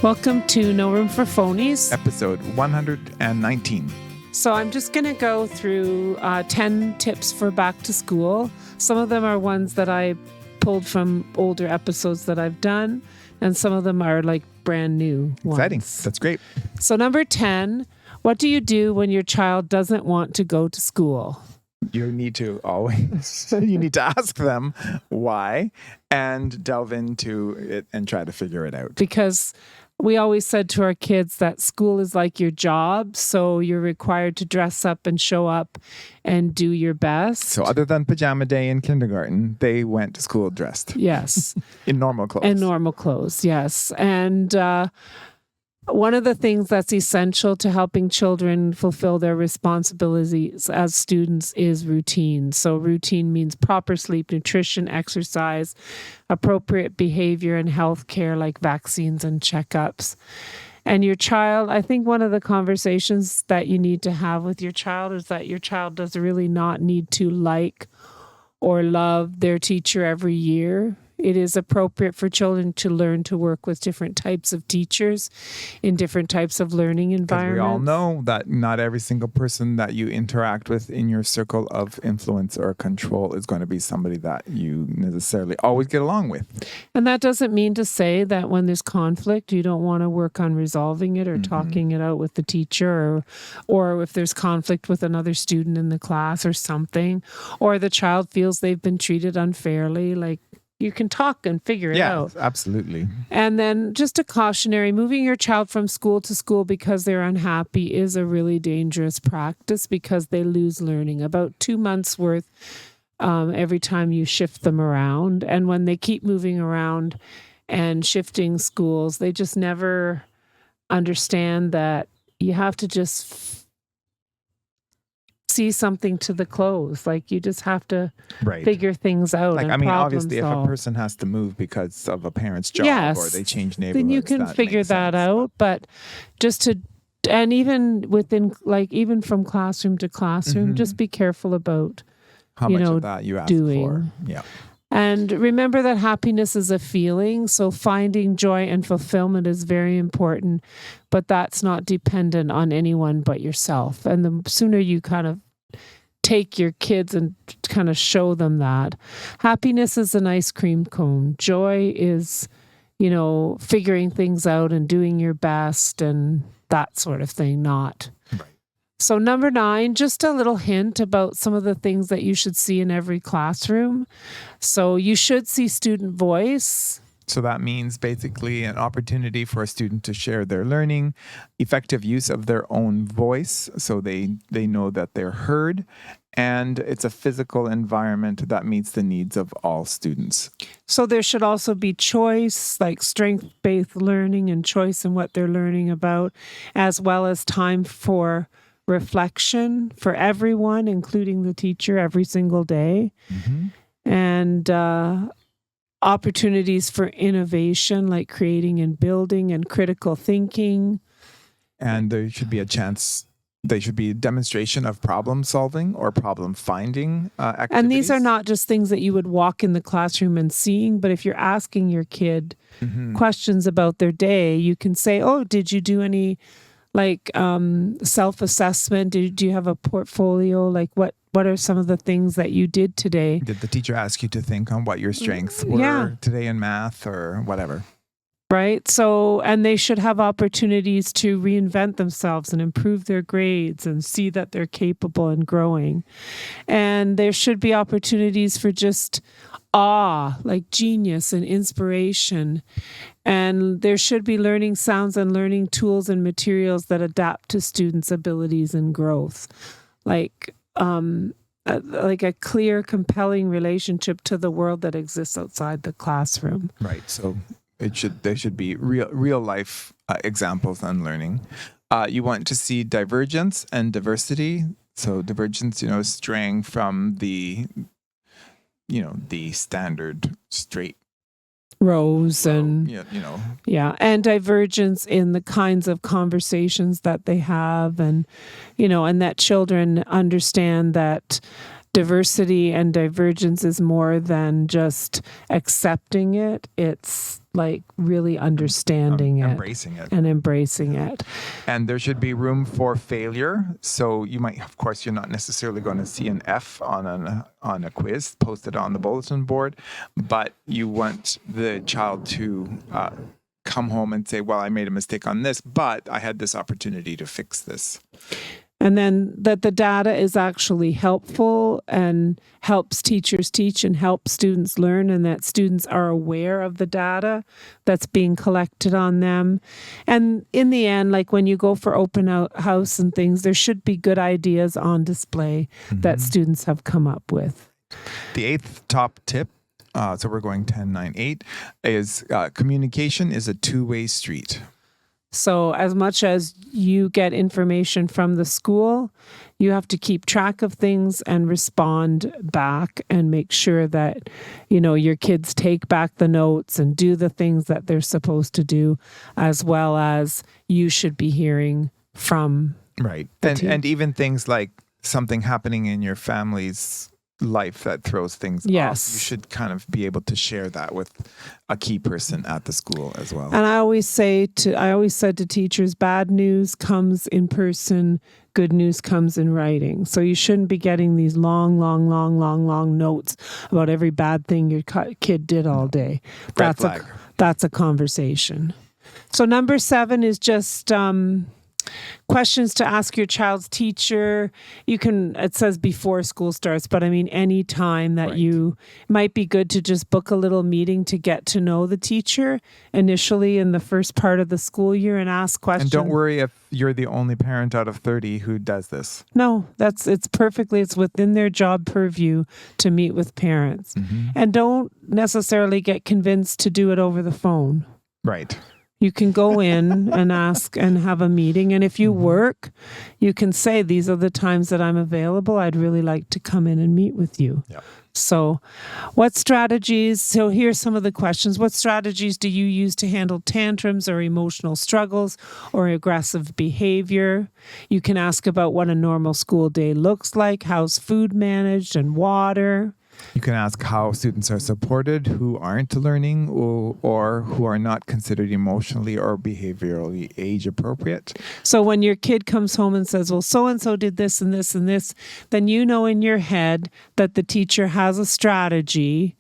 Welcome to No Room for Phonies. Episode 119. So I'm just going to go through 10 tips for back to school. Some of them are ones that I pulled from older episodes that I've done, and some of them are like brand new ones. Exciting. That's great. So number 10, what do you do when your child doesn't want to go to school? You need to always, you need to ask them why and delve into it and try to figure it out. Because we always said to our kids that school is like your job, so you're required to dress up and show up and do your best. So other than pajama day in kindergarten, they went to school dressed. Yes. In normal clothes. In normal clothes, yes. And one of the things that's essential to helping children fulfill their responsibilities as students is routine. So routine means proper sleep, nutrition, exercise, appropriate behavior, and health care like vaccines and checkups. And your child, I think one of the conversations that you need to have with your child is that your child does really not need to like or love their teacher every year. It is appropriate for children to learn to work with different types of teachers in different types of learning environments. We all know that not every single person that you interact with in your circle of influence or control is going to be somebody that you necessarily always get along with. And that doesn't mean to say that when there's conflict, you don't want to work on resolving it or talking it out with the teacher, or if there's conflict with another student in the class or something, or the child feels they've been treated unfairly, like, you can talk and figure it out. Yeah, absolutely. And then just a cautionary, moving your child from school to school because they're unhappy is a really dangerous practice because they lose learning. About 2 months worth every time you shift them around. And when they keep moving around and shifting schools, they just never understand that you have to just see something to the clothes. Like you just have to figure things out. Like, and I mean, obviously, solve. If a person has to move because of a parent's job or they change neighborhoods, then you can figure that out. But just to, and even within, like, even from classroom to classroom, just be careful about how much of that you ask for. Yeah. And remember that happiness is a feeling. So finding joy and fulfillment is very important, but that's not dependent on anyone but yourself. And the sooner you kind of take your kids and kind of show them that. Happiness is an ice cream cone. Joy is, figuring things out and doing your best and that sort of thing, not. Right. So number 9, just a little hint about some of the things that you should see in every classroom. So you should see student voice. So that means basically an opportunity for a student to share their learning, effective use of their own voice so they know that they're heard, and it's a physical environment that meets the needs of all students. So there should also be choice, like strength-based learning and choice in what they're learning about, as well as time for reflection for everyone, including the teacher, every single day. And opportunities for innovation, like creating and building and critical thinking. And there should be there should be a demonstration of problem solving or problem finding activities. And these are not just things that you would walk in the classroom and seeing, but if you're asking your kid questions about their day, you can say, oh, did you do any self-assessment? Do you have a portfolio? Like what are some of the things that you did today? Did the teacher ask you to think on what your strengths were today in math or whatever? Right. So, and they should have opportunities to reinvent themselves and improve their grades and see that they're capable and growing. And there should be opportunities for just awe, like genius and inspiration. And there should be learning sounds and learning tools and materials that adapt to students' abilities and growth. Like a clear, compelling relationship to the world that exists outside the classroom. Right. So there should be real life examples on learning. You want to see divergence and diversity. So divergence, straying from the standard straight rows and and divergence in the kinds of conversations that they have, and and that children understand that diversity and divergence is more than just accepting it. It's like really understanding it. Embracing it. And embracing it. And there should be room for failure. So you might, of course, you're not necessarily going to see an F on a quiz posted on the bulletin board, but you want the child to come home and say, well, I made a mistake on this, but I had this opportunity to fix this. And then that the data is actually helpful and helps teachers teach and help students learn, and that students are aware of the data that's being collected on them. And in the end, like when you go for open house and things, there should be good ideas on display that students have come up with. The eighth top tip, so we're going 10, 9, 8, is communication is a two-way street. So as much as you get information from the school, you have to keep track of things and respond back and make sure that, you know, your kids take back the notes and do the things that they're supposed to do, as well as you should be hearing from Right. the team. And even things like something happening in your family's life that throws things Yes. off. You should kind of be able to share that with a key person at the school as well. And I always said to teachers, bad news comes in person, good news comes in writing. So you shouldn't be getting these long notes about every bad thing your kid did all day. Red flag. That's a conversation. So number 7 is just questions to ask your child's teacher. You can, it says before school starts, but I mean, any time that Right. you might be good to just book a little meeting to get to know the teacher initially in the first part of the school year and ask questions. And don't worry if you're the only parent out of 30 who does this. No, it's within their job purview to meet with parents. And don't necessarily get convinced to do it over the phone. Right. You can go in and ask and have a meeting. And if you work, you can say, these are the times that I'm available. I'd really like to come in and meet with you. Yeah. So here's some of the questions. What strategies do you use to handle tantrums or emotional struggles or aggressive behavior? You can ask about what a normal school day looks like, how's food managed and water. You can ask how students are supported who aren't learning or who are not considered emotionally or behaviorally age appropriate. So when your kid comes home and says, well, so-and-so did this and this and this, then you know in your head that the teacher has a strategy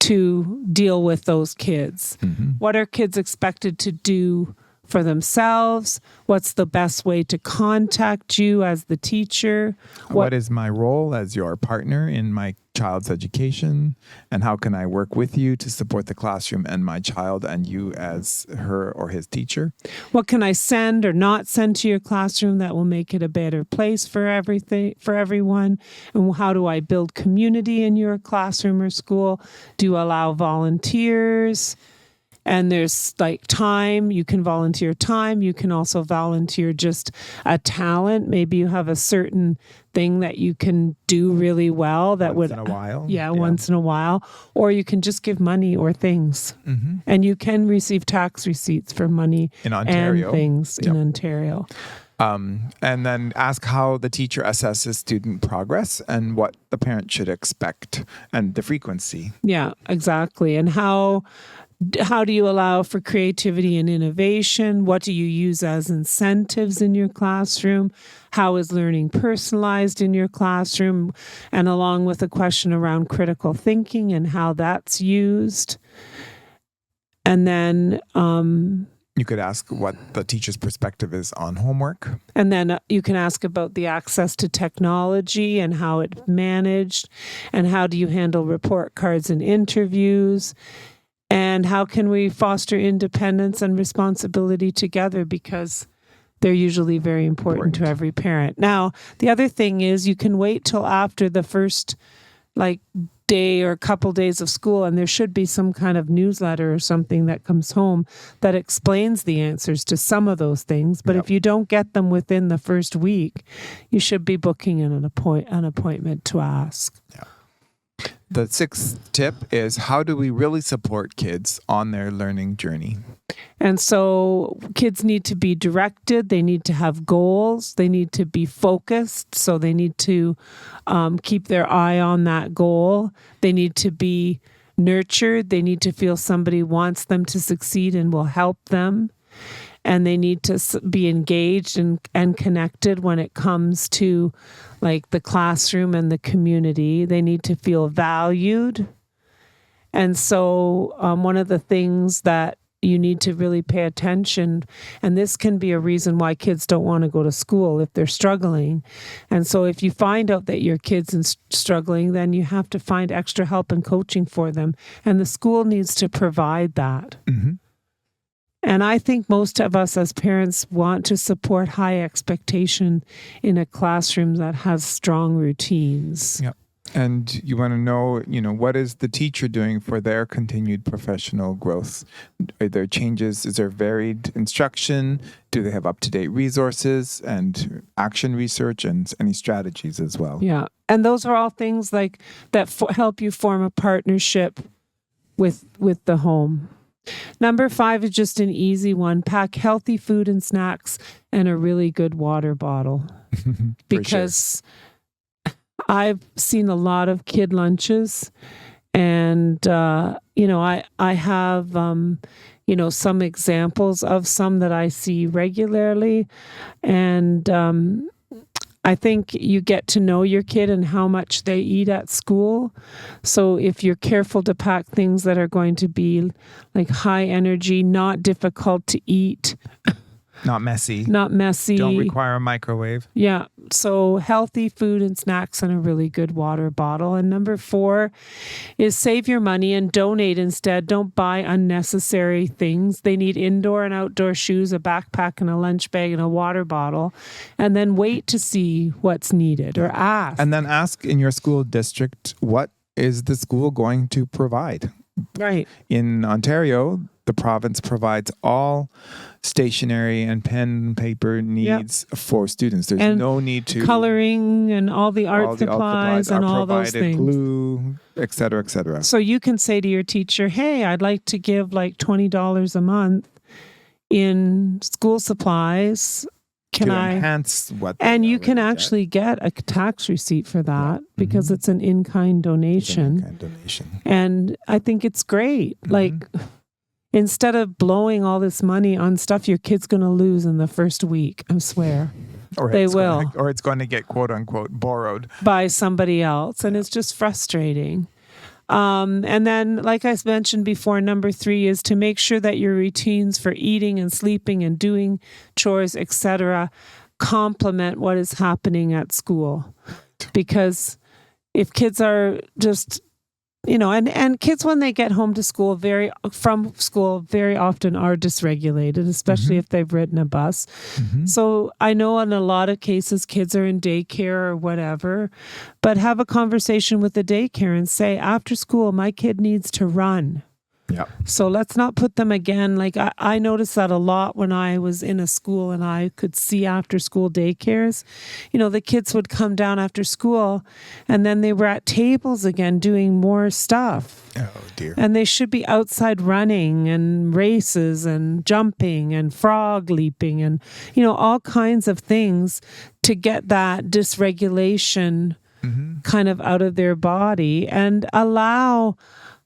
to deal with those kids. What are kids expected to do for themselves? What's the best way to contact you as the teacher? What is my role as your partner in my child's education? And how can I work with you to support the classroom and my child and you as her or his teacher? What can I send or not send to your classroom that will make it a better place for everyone? And how do I build community in your classroom or school? Do you allow volunteers? And there's like time, you can volunteer time. You can also volunteer just a talent. Maybe you have a certain thing that you can do really well that Once in a while. once in a while. Or you can just give money or things. And you can receive tax receipts for money In Ontario. and things in Ontario. And then ask how the teacher assesses student progress and what the parent should expect and the frequency. Yeah, exactly. And how do you allow for creativity and innovation? What do you use as incentives in your classroom? How is learning personalized in your classroom? And along with a question around critical thinking and how that's used. And then You could ask what the teacher's perspective is on homework. you can ask about the access to technology and how it's managed, and how do you handle report cards and interviews, and how can we foster independence and responsibility together, because they're usually very important to every parent. Now, the other thing is you can wait till after the first day or couple days of school, and there should be some kind of newsletter or something that comes home that explains the answers to some of those things. But if you don't get them within the first week, you should be booking an appointment to ask. Yeah. The sixth tip is how do we really support kids on their learning journey? And so kids need to be directed. They need to have goals. They need to be focused. So they need to keep their eye on that goal. They need to be nurtured. They need to feel somebody wants them to succeed and will help them. And they need to be engaged and connected when it comes to like the classroom and the community. They need to feel valued. And so one of the things that you need to really pay attention, and this can be a reason why kids don't want to go to school if they're struggling. And so if you find out that your kid's struggling, then you have to find extra help and coaching for them. And the school needs to provide that. Mm-hmm. And I think most of us as parents want to support high expectation in a classroom that has strong routines. Yeah. And you want to know, what is the teacher doing for their continued professional growth? Are there changes? Is there varied instruction? Do they have up-to-date resources and action research and any strategies as well? Yeah. And those are all things like that help you form a partnership with the home. Number 5 is just an easy one. Pack healthy food and snacks and a really good water bottle. Because I've seen a lot of kid lunches and, I have, some examples of some that I see regularly. And I think you get to know your kid and how much they eat at school. So if you're careful to pack things that are going to be like high energy, not difficult to eat. Not messy. Don't require a microwave. Yeah. So healthy food and snacks and a really good water bottle. And number 4 is save your money and donate instead. Don't buy unnecessary things. They need indoor and outdoor shoes, a backpack and a lunch bag and a water bottle. And then wait to see what's needed or ask. And then ask in your school district, what is the school going to provide? Right. In Ontario, the province provides all stationery and pen and paper needs for students. There's no need to coloring and all the art supplies and all those things. Glue, et cetera, et cetera. So you can say to your teacher, hey, I'd like to give like $20 a month in school supplies. Can I enhance what? And you can actually get a tax receipt for that because it's an in-kind donation. And I think it's great. Like, instead of blowing all this money on stuff your kid's going to lose in the first week, I swear. Or they will. Or it's going to get, quote unquote, borrowed by somebody else. And it's just frustrating. And then, like I mentioned before, number 3 is to make sure that your routines for eating and sleeping and doing chores, etc., complement what is happening at school. Because if kids are just, and kids when they get home to school from school very often are dysregulated, especially if they've ridden a bus. So I know in a lot of cases kids are in daycare or whatever, but have a conversation with the daycare and say, after school, my kid needs to run. Yeah. So let's not put them again. Like I noticed that a lot when I was in a school and I could see after school daycares. The kids would come down after school and then they were at tables again doing more stuff. Oh dear. And they should be outside running and races and jumping and frog leaping and, all kinds of things to get that dysregulation kind of out of their body and allow.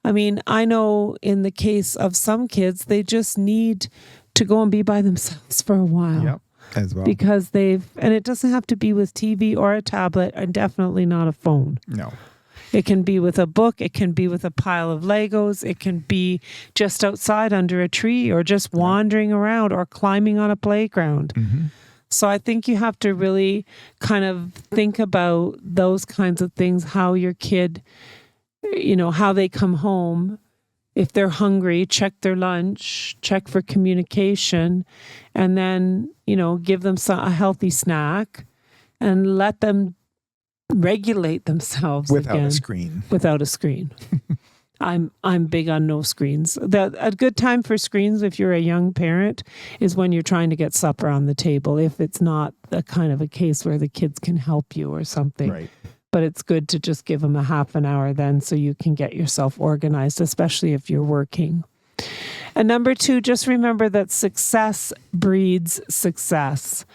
I know in the case of some kids, they just need to go and be by themselves for a while. Yep, as well. Because and it doesn't have to be with TV or a tablet and definitely not a phone. No. It can be with a book. It can be with a pile of Legos. It can be just outside under a tree or just wandering around or climbing on a playground. So I think you have to really kind of think about those kinds of things, how your kid, how they come home. If they're hungry, check their lunch, check for communication, and then, give them a healthy snack and let them regulate themselves without a screen. Without a screen. I'm big on no screens. A good time for screens if you're a young parent is when you're trying to get supper on the table, if it's not the kind of a case where the kids can help you or something. Right. But it's good to just give them a half an hour then so you can get yourself organized, especially if you're working. And number 2, just remember that success breeds success.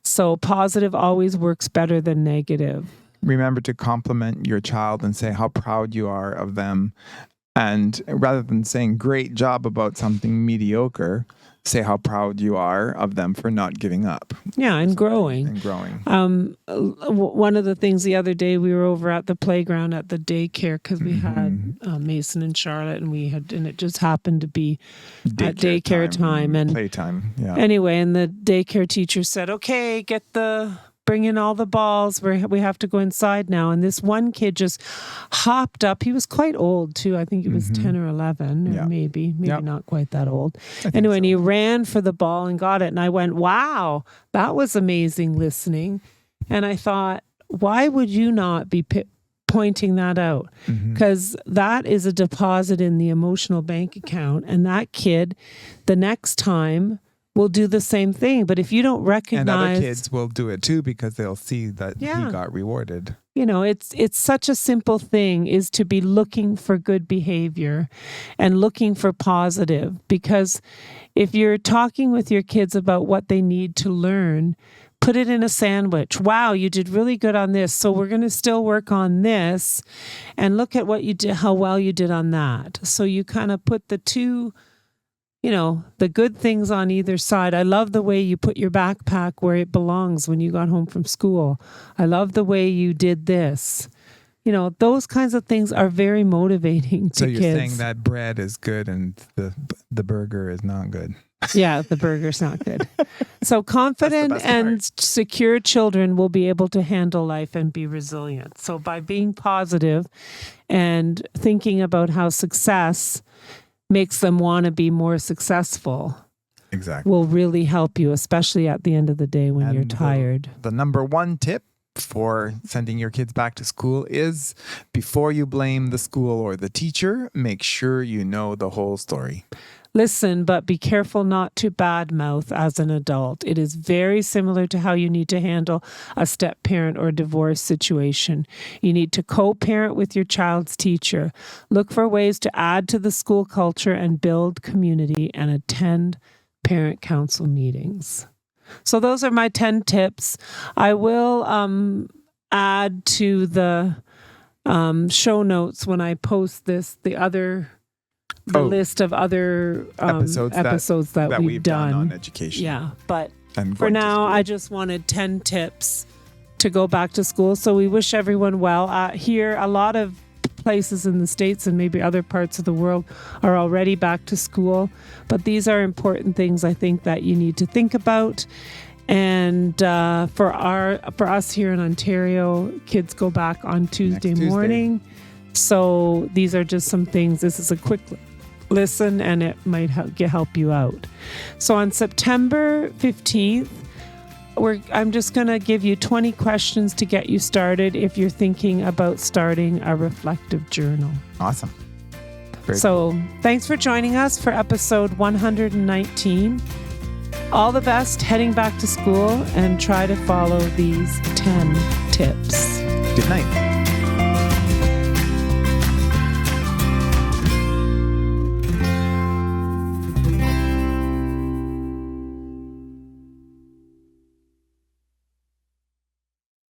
So positive always works better than negative. Remember to compliment your child and say how proud you are of them And rather than saying great job about something mediocre, say how proud you are of them for not giving up. Yeah, and growing. And growing. One of the things the other day, we were over at the playground at the daycare because we had Mason and Charlotte, and it just happened to be at daycare time and playtime. Yeah. Anyway, and the daycare teacher said, "Okay, bring in all the balls. We have to go inside now." And this one kid just hopped up. He was quite old too. I think he was 10 or 11, or maybe not quite that old. Anyway, and he ran for the ball and got it. And I went, "Wow, that was amazing listening." And I thought, why would you not be pointing that out? Because that is a deposit in the emotional bank account. And that kid, the next time, will do the same thing. But if you don't recognize... And other kids will do it too because they'll see that he got rewarded. You know, it's such a simple thing, is to be looking for good behavior and looking for positive. Because if you're talking with your kids about what they need to learn, put it in a sandwich. Wow, you did really good on this. So we're going to still work on this. And look at what you did, how well you did on that. So you kind of put the two... the good things on either side. I love the way you put your backpack where it belongs when you got home from school. I love the way you did this. Those kinds of things are very motivating to kids. So you're saying that bread is good and the burger is not good. Yeah, the burger's not good. So confident and secure children will be able to handle life and be resilient. So by being positive and thinking about how success makes them want to be more successful. Exactly. Will really help you, especially at the end of the day when you're tired. The number one tip for sending your kids back to school is, before you blame the school or the teacher, make sure you know the whole story. Listen, but be careful not to badmouth as an adult. It is very similar to how you need to handle a step-parent or divorce situation. You need to co-parent with your child's teacher. Look for ways to add to the school culture and build community, and attend parent council meetings. So those are my 10 tips. I will add to the show notes when I post this, the list of other episodes that we've done on education. Yeah, but for now, I just wanted 10 tips to go back to school. So we wish everyone well. Here, a lot of places in the States and maybe other parts of the world are already back to school. But these are important things, I think, that you need to think about. And for us here in Ontario, kids go back on Tuesday morning. So these are just some things. This is a quick listen, and it might help you out. So on September 15th, I'm just going to give you 20 questions to get you started if you're thinking about starting a reflective journal. Awesome. Thanks for joining us for episode 119. All the best heading back to school, and try to follow these 10 tips. Good night.